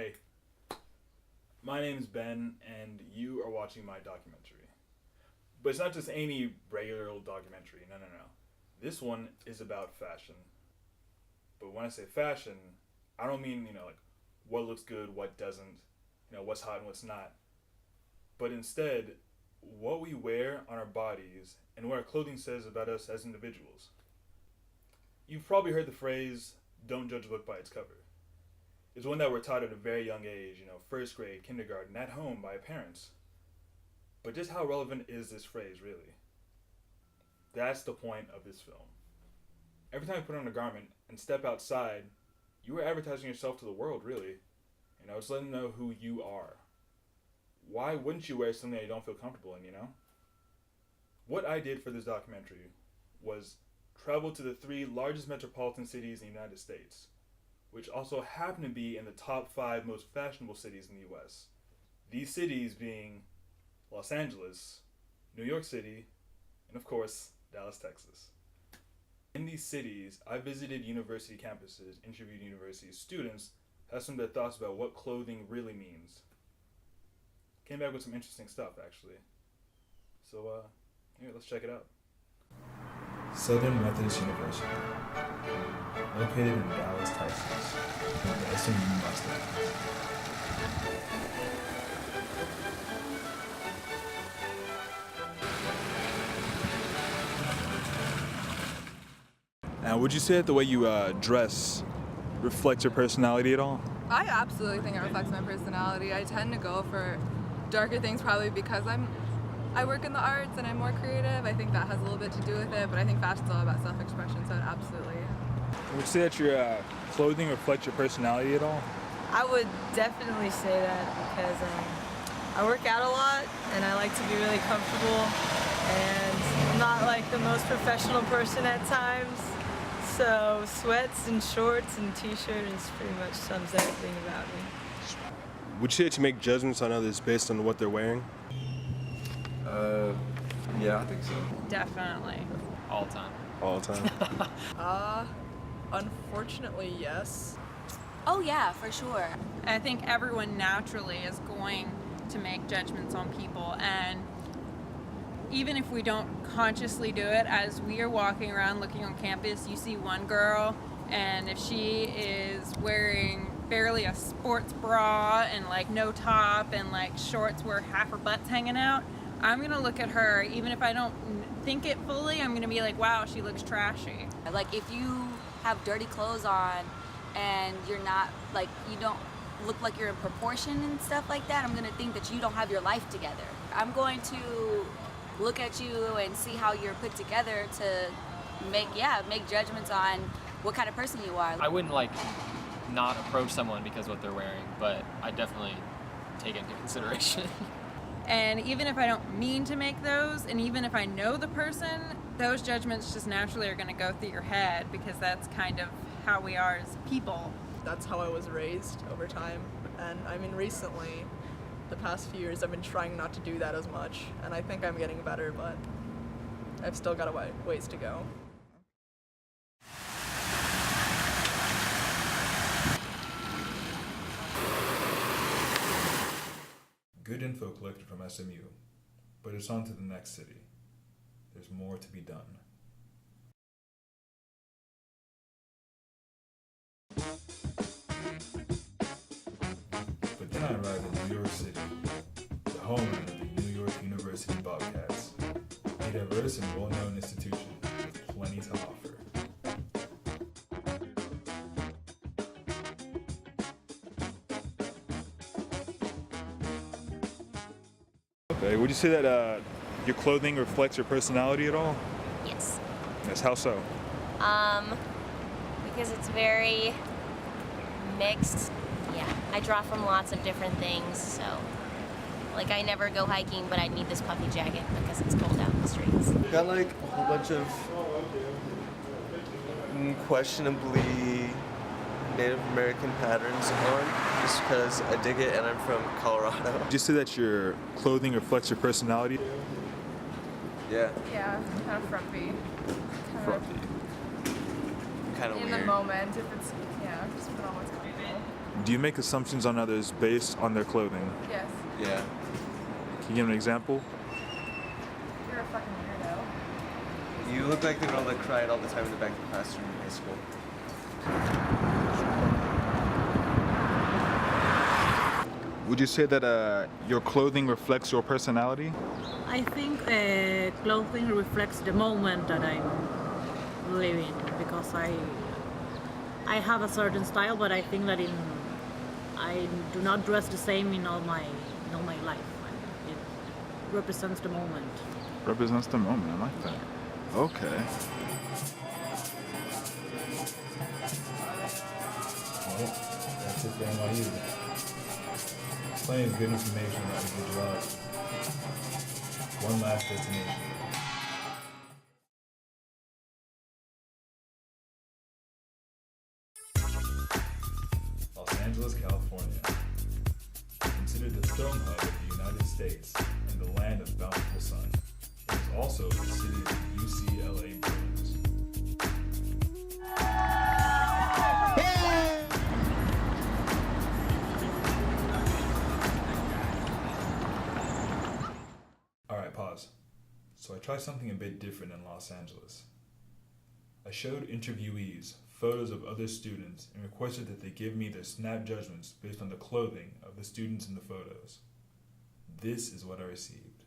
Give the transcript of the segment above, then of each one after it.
Hey, my name is Ben, and you are watching my documentary. But it's not just any regular old documentary. No. This one is about fashion. But when I say fashion, I don't mean, like what looks good, what doesn't, what's hot and what's not. But instead, what we wear on our bodies and what our clothing says about us as individuals. You've probably heard the phrase, don't judge a book by its cover. It's one that we're taught at a very young age, first grade, kindergarten, at home by parents. But just how relevant is this phrase, really? That's the point of this film. Every time you put on a garment and step outside, you are advertising yourself to the world, really. It's letting them know who you are. Why wouldn't you wear something that you don't feel comfortable in, What I did for this documentary was travel to the 3 largest metropolitan cities in the United States, which also happen to be in the top 5 most fashionable cities in the US. These cities being Los Angeles, New York City, and of course, Dallas, Texas. In these cities, I visited university campuses, interviewed university students, had some of their thoughts about what clothing really means. Came back with some interesting stuff, actually. So, let's check it out. Southern Methodist University, located in Dallas, Texas, with the SMU Mustangs. Now, would you say that the way you dress reflects your personality at all? I absolutely think it reflects my personality. I tend to go for darker things probably because I work in the arts and I'm more creative. I think that has a little bit to do with it, but I think fashion's all about self-expression, so absolutely. Would you say that your clothing reflects your personality at all? I would definitely say that because I work out a lot and I like to be really comfortable, and I'm not like the most professional person at times, so sweats and shorts and t-shirts pretty much sums everything about me. Would you say that you make judgments on others based on what they're wearing? Yeah, I think so. Definitely. All the time. All the time? Unfortunately, yes. Oh yeah, for sure. I think everyone naturally is going to make judgments on people, and even if we don't consciously do it, as we are walking around looking on campus, you see one girl, and if she is wearing barely a sports bra and like no top and like shorts where half her butt's hanging out, I'm gonna look at her, even if I don't think it fully, I'm gonna be like, wow, she looks trashy. Like if you have dirty clothes on and you're not, like, you don't look like you're in proportion and stuff like that, I'm gonna think that you don't have your life together. I'm going to look at you and see how you're put together to make judgments on what kind of person you are. I wouldn't not approach someone because of what they're wearing, but I definitely take it into consideration. And even if I don't mean to make those, and even if I know the person, those judgments just naturally are gonna go through your head because that's kind of how we are as people. That's how I was raised over time. And I mean, recently, the past few years, I've been trying not to do that as much. And I think I'm getting better, but I've still got a ways to go. Good info collected from SMU, but it's on to the next city. There's more to be done. But then I arrived in New York City, the homeland of the New York University Bobcats, a diverse and well-known institution with plenty to offer. Okay, would you say that your clothing reflects your personality at all? Yes. Yes, how so? Because it's very mixed. Yeah, I draw from lots of different things, so like I never go hiking, but I need this puffy jacket because it's cold out in the streets. Got like a whole bunch of questionably Native American patterns on just because I dig it and I'm from Colorado. Would you say that your clothing reflects your personality? Yeah. Yeah, kind of frumpy. Kind of in weird. the moment, if it's, just put on what's comfortable. Do you make assumptions on others based on their clothing? Yes. Yeah. Can you give an example? You're a fucking weirdo. You look like the girl that cried all the time in the back of the classroom in high school. Would you say that your clothing reflects your personality? I think clothing reflects the moment that I'm living, because I have a certain style, but I think that I do not dress the same in all my life. It represents the moment. Represents the moment. I like that. Okay. Well, that's it for NYU. Plenty of good information about a good job. One last destination. Los Angeles, California. Considered the stone hub of the United States and the land of bountiful sun. It is also the city of the UCLA Bruins. Alright, pause. So I tried something a bit different in Los Angeles. I showed interviewees photos of other students and requested that they give me their snap judgments based on the clothing of the students in the photos. This is what I received.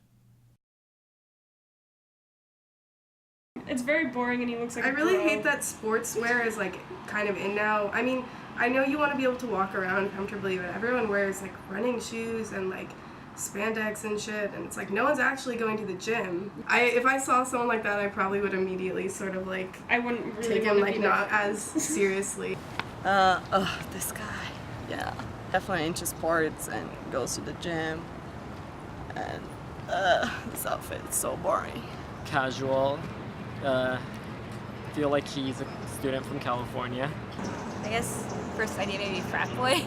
It's very boring and he looks like I a really bro. hate that sportswear is like kind of in now. I mean, I know you want to be able to walk around comfortably, but everyone wears like running shoes and like spandex and shit, and it's like no one's actually going to the gym. If I saw someone like that, I probably would immediately sort of like I wouldn't really take him like be not as seriously. This guy, yeah, definitely into sports and goes to the gym, and this outfit is so boring. Casual. Feel like he's a student from California. I guess first idea maybe frat boy.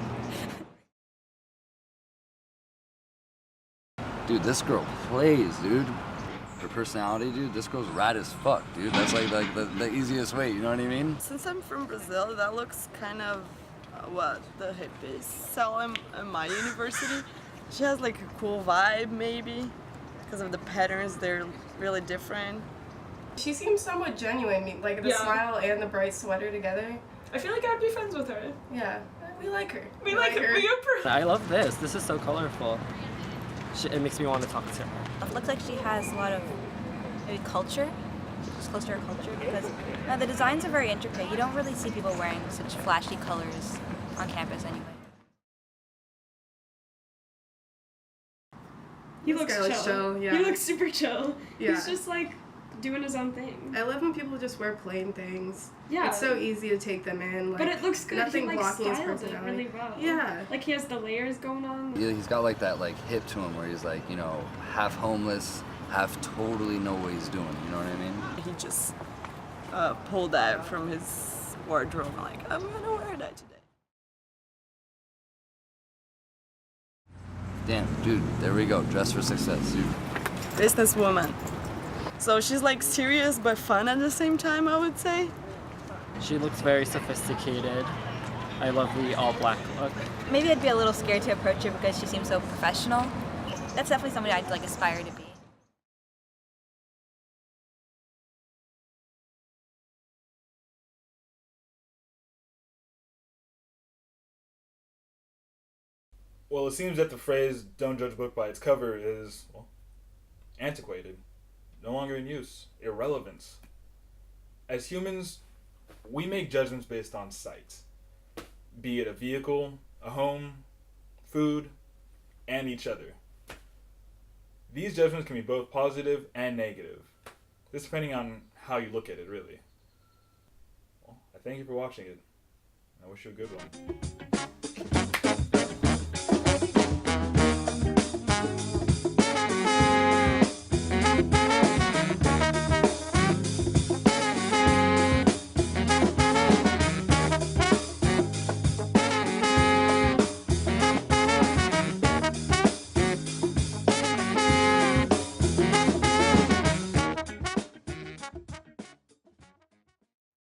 Dude, this girl plays, dude. Her personality, dude, this girl's rad as fuck, dude. That's like the easiest way, you know what I mean? Since I'm from Brazil, that looks kind of what the hippies sell in my university. She has like a cool vibe, maybe, because of the patterns. They're really different. She seems somewhat genuine, like the smile and the bright sweater together. I feel like I'd be friends with her. Yeah, we like her. We like her. We approve. I love this. This is so colorful. It makes me want to talk to her. It looks like she has a lot of maybe culture. She's close to her culture because the designs are very intricate. You don't really see people wearing such flashy colors on campus anyway. He This looks guy looks chill, yeah. He looks super chill. Yeah. He's just like doing his own thing. I love when people just wear plain things. Yeah. It's so easy to take them in. Like, But it looks good. Nothing He like blocking his styles it personality. really well. Yeah. Like he has the layers going on. Yeah, he's got like that like hip to him where he's like, you know, half homeless, half totally know what he's doing, you know what I mean? He just pulled that from his wardrobe. Like, I'm gonna wear that today. Damn, dude, there we go. Dress for success, dude. Businesswoman. So she's like serious but fun at the same time, I would say. She looks very sophisticated. I love the all black look. Maybe I'd be a little scared to approach her because she seems so professional. That's definitely somebody I'd like aspire to be. Well, it seems that the phrase "don't judge a book by its cover" is, well, antiquated, no longer in use, irrelevant. As humans, we make judgments based on sight, be it a vehicle, a home, food, and each other. These judgments can be both positive and negative, just depending on how you look at it, really. Well, I thank you for watching it. I wish you a good one.